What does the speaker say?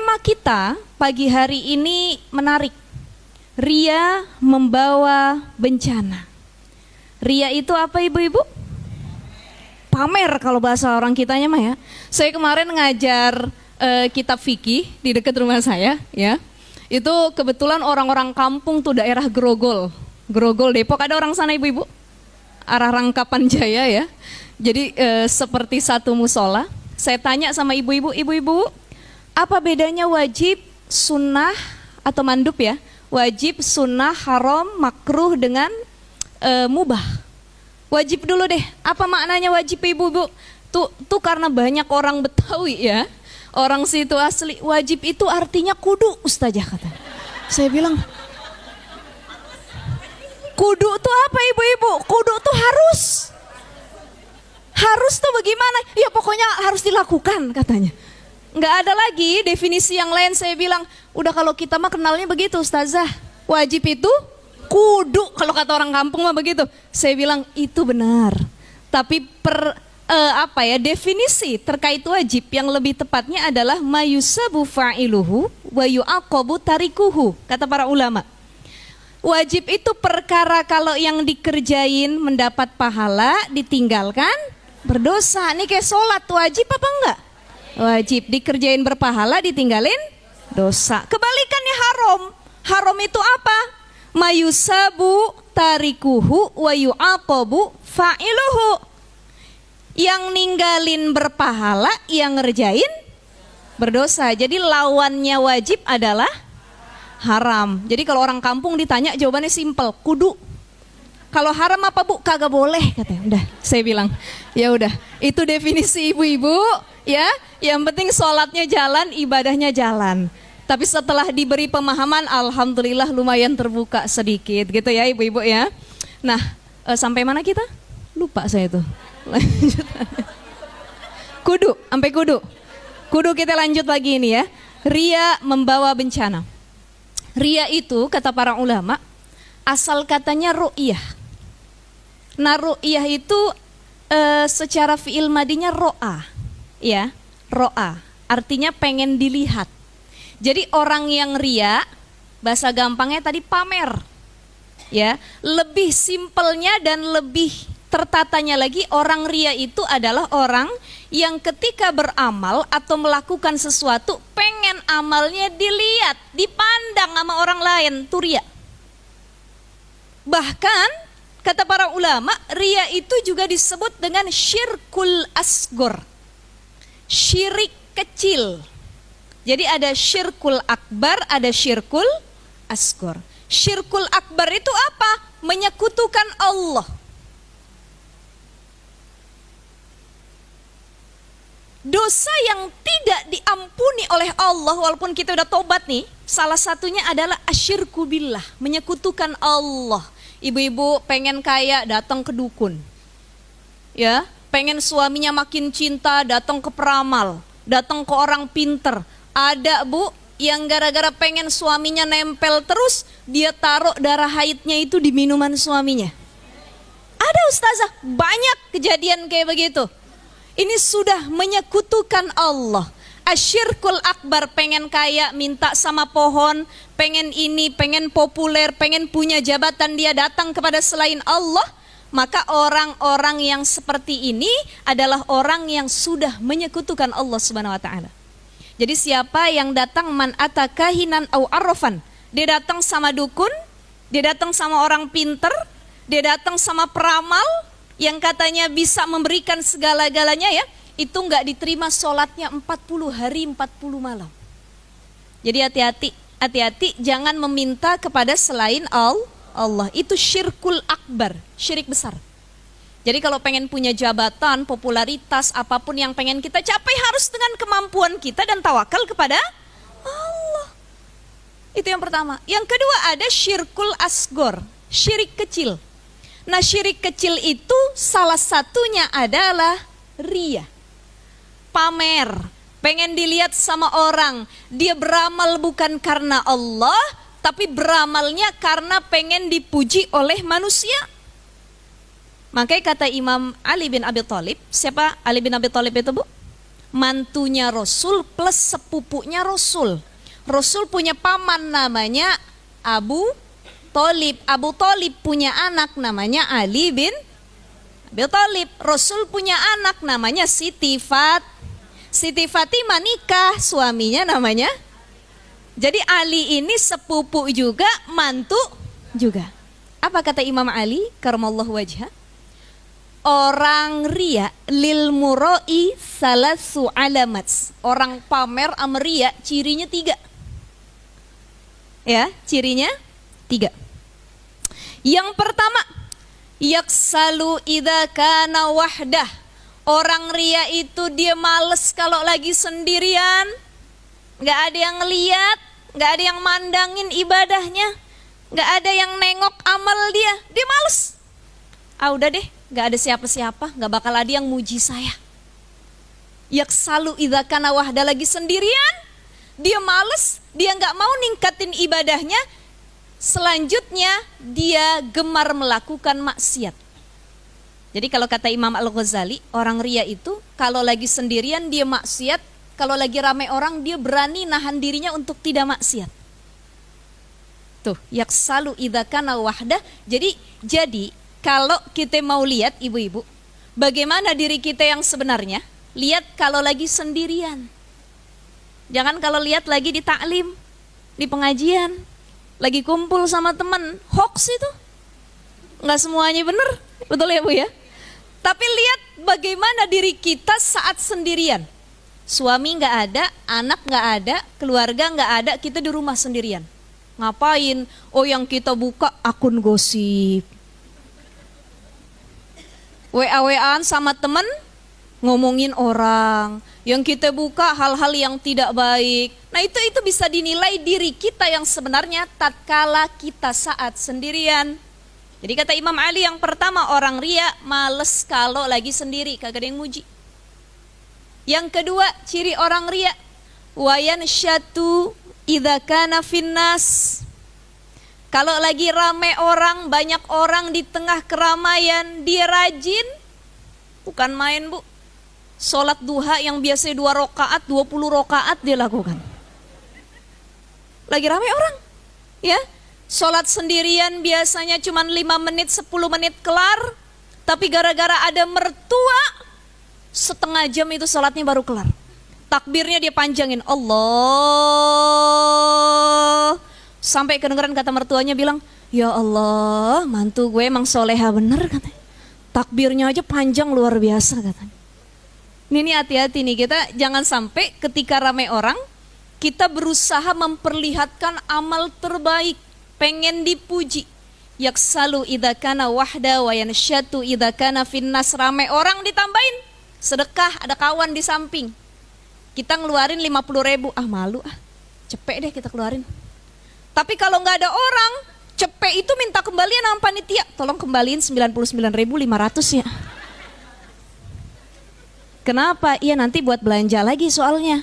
Tema kita pagi hari ini menarik. Ria membawa bencana. Ria itu apa ibu-ibu? Pamer kalau bahasa orang kitanya mah ya. Saya kemarin ngajar kitab fikih di dekat rumah saya ya. Itu kebetulan orang-orang kampung tuh daerah Grogol. Grogol Depok, ada orang sana ibu-ibu? Arah Rangkapan Jaya ya. Jadi seperti satu musola. Saya tanya sama ibu-ibu, ibu-ibu, apa bedanya wajib, sunnah atau mandub ya? Wajib, sunnah, haram, makruh dengan mubah. Wajib dulu deh. Apa maknanya wajib ibu-ibu? Tuh karena banyak orang Betawi ya. Orang situ asli, wajib itu artinya kudu, ustazah kata. Saya bilang, kudu tuh apa ibu-ibu? Kudu tuh harus. Harus tuh bagaimana? Ya pokoknya harus dilakukan katanya. Nggak ada lagi definisi yang lain. Saya bilang, udah kalau kita mah kenalnya begitu ustazah. Wajib itu kudu, kalau kata orang kampung mah begitu. Saya bilang itu benar. Tapi definisi terkait wajib yang lebih tepatnya adalah mayusabu fa'iluhu wa yu'aqabu tarikuhu, kata para ulama. Wajib itu perkara kalau yang dikerjain mendapat pahala, ditinggalkan berdosa. Ini kayak sholat, wajib apa enggak? Wajib, dikerjain berpahala, ditinggalin dosa. Kebalikannya haram. Haram itu apa? Mayusabu tarikuhu wa yu'aqabu fa'iluhu. Yang ninggalin berpahala, yang ngerjain berdosa. Jadi lawannya wajib adalah haram. Jadi kalau orang kampung ditanya jawabannya simpel, kudu. Kalau haram apa bu? Kagak boleh katanya. Udah, saya bilang, ya udah. Itu definisi ibu-ibu, ya. Yang penting sholatnya jalan, ibadahnya jalan. Tapi setelah diberi pemahaman, alhamdulillah lumayan terbuka sedikit, gitu ya ibu-ibu ya. Nah, sampai mana kita? Lupa saya tuh. Lanjut. Kudu, sampai kudu. Kudu kita lanjut lagi ini ya. Ria membawa bencana. Ria itu kata para ulama asal katanya ru'yah. Nah ru'yah itu secara fi'il madinya ro'a, ya, ro'a. Artinya pengen dilihat. Jadi orang yang ria, bahasa gampangnya tadi pamer, ya. Lebih simpelnya dan lebih tertatanya lagi, orang ria itu adalah orang yang ketika beramal atau melakukan sesuatu pengen amalnya dilihat, dipandang sama orang lain, itu ria. Bahkan kata para ulama, ria itu juga disebut dengan syirkul asgor, syirik kecil. Jadi ada syirkul akbar, ada syirkul asgor. Syirkul akbar itu apa? Menyekutukan Allah. Dosa yang tidak diampuni oleh Allah walaupun kita udah tobat nih, salah satunya adalah asyirku billah, menyekutukan Allah. Ibu-ibu pengen kaya, datang ke dukun. Ya, pengen suaminya makin cinta, datang ke peramal, datang ke orang pinter. Ada bu yang gara-gara pengen suaminya nempel terus, dia taruh darah haidnya itu di minuman suaminya. Ada ustazah, banyak kejadian kayak begitu. Ini sudah menyekutukan Allah. Asyirkul akbar, pengen kaya, minta sama pohon, pengen ini, pengen populer, pengen punya jabatan, dia datang kepada selain Allah. Maka orang-orang yang seperti ini adalah orang yang sudah menyekutukan Allah Subhanahu wa taala. Jadi siapa yang datang man atakahinan au arrafan, dia datang sama dukun, dia datang sama orang pinter, dia datang sama peramal yang katanya bisa memberikan segala-galanya ya, itu enggak diterima sholatnya 40 hari 40 malam. Jadi hati-hati jangan meminta kepada selain Allah. Itu syirkul akbar, syirik besar. Jadi kalau pengen punya jabatan, popularitas, apapun yang pengen kita capai harus dengan kemampuan kita dan tawakal kepada Allah. Itu yang pertama. Yang kedua ada syirkul asgor, syirik kecil. Nah syirik kecil itu salah satunya adalah ria, pamer, pengen dilihat sama orang. Dia beramal bukan karena Allah, tapi beramalnya karena pengen dipuji oleh manusia. Makanya kata Imam Ali bin Abi Thalib, siapa Ali bin Abi Thalib itu bu? mantunya Rasul plus sepupunya Rasul. Rasul punya paman namanya Abu Thalib. Abu Thalib punya anak namanya Ali bin Abi Thalib. Rasul punya anak namanya Siti Fatimah nikah, suaminya namanya. Jadi Ali ini sepupu juga, mantu juga. Apa kata Imam Ali karamallahu wajhah? Orang ria lil muroi salasu alamat. Orang pamer sama ria cirinya 3. Ya, cirinya 3. Yang pertama, yaksalu idza kana wahdah. Orang ria itu dia males kalau lagi sendirian. Nggak ada yang ngeliat, nggak ada yang mandangin ibadahnya, nggak ada yang nengok amal dia males. Udah deh, nggak ada siapa-siapa, nggak bakal ada yang muji saya. Yaksalu idza kana wahda, lagi sendirian, dia males, dia nggak mau ningkatin ibadahnya. Selanjutnya dia gemar melakukan maksiat. Jadi kalau kata Imam Al-Ghazali, orang ria itu kalau lagi sendirian dia maksiat, kalau lagi ramai orang dia berani nahan dirinya untuk tidak maksiat. Tuh, yaksalu idza kana wahda. Jadi kalau kita mau lihat ibu-ibu, bagaimana diri kita yang sebenarnya, lihat kalau lagi sendirian. Jangan kalau lihat lagi di taklim, di pengajian, lagi kumpul sama teman, hoax itu. Nggak semuanya benar, betul ya Bu ya? Tapi lihat bagaimana diri kita saat sendirian. Suami nggak ada, anak nggak ada, keluarga nggak ada, kita di rumah sendirian. Ngapain? Oh, yang kita buka akun gosip, WA-WAan sama temen, ngomongin orang. Yang kita buka hal-hal yang tidak baik. Nah itu bisa dinilai diri kita yang sebenarnya tatkala kita saat sendirian. Jadi kata Imam Ali yang pertama, orang ria males kalau lagi sendiri, kagak ada yang muji. Yang kedua, ciri orang ria, wayan syatu idza kana finnas. Kalau lagi rame orang, banyak orang di tengah keramaian, dia rajin. Bukan main Bu. Sholat duha yang biasa 2 rakaat, 20 rakaat dia lakukan. Lagi rame orang, ya. Sholat sendirian biasanya cuma 5 menit, 10 menit kelar. Tapi gara-gara ada mertua, setengah jam itu sholatnya baru kelar. Takbirnya dia panjangin, Allah. Sampai kedengeran kata mertuanya bilang, ya Allah, mantu gue emang soleha bener katanya. Takbirnya aja panjang luar biasa katanya. Ini hati-hati nih, kita jangan sampai ketika ramai orang, kita berusaha memperlihatkan amal terbaik, pengen dipuji. Yaksalu idza kana wahda wa yansyatu idza kana finnas. Ramai orang ditambahin sedekah, ada kawan di samping. Kita ngeluarin 50.000, malu cepet deh kita keluarin. Tapi kalau nggak ada orang, cepet itu minta kembalian sama panitia. Tolong kembaliin 99.500 ya. Kenapa? Iya nanti buat belanja lagi soalnya.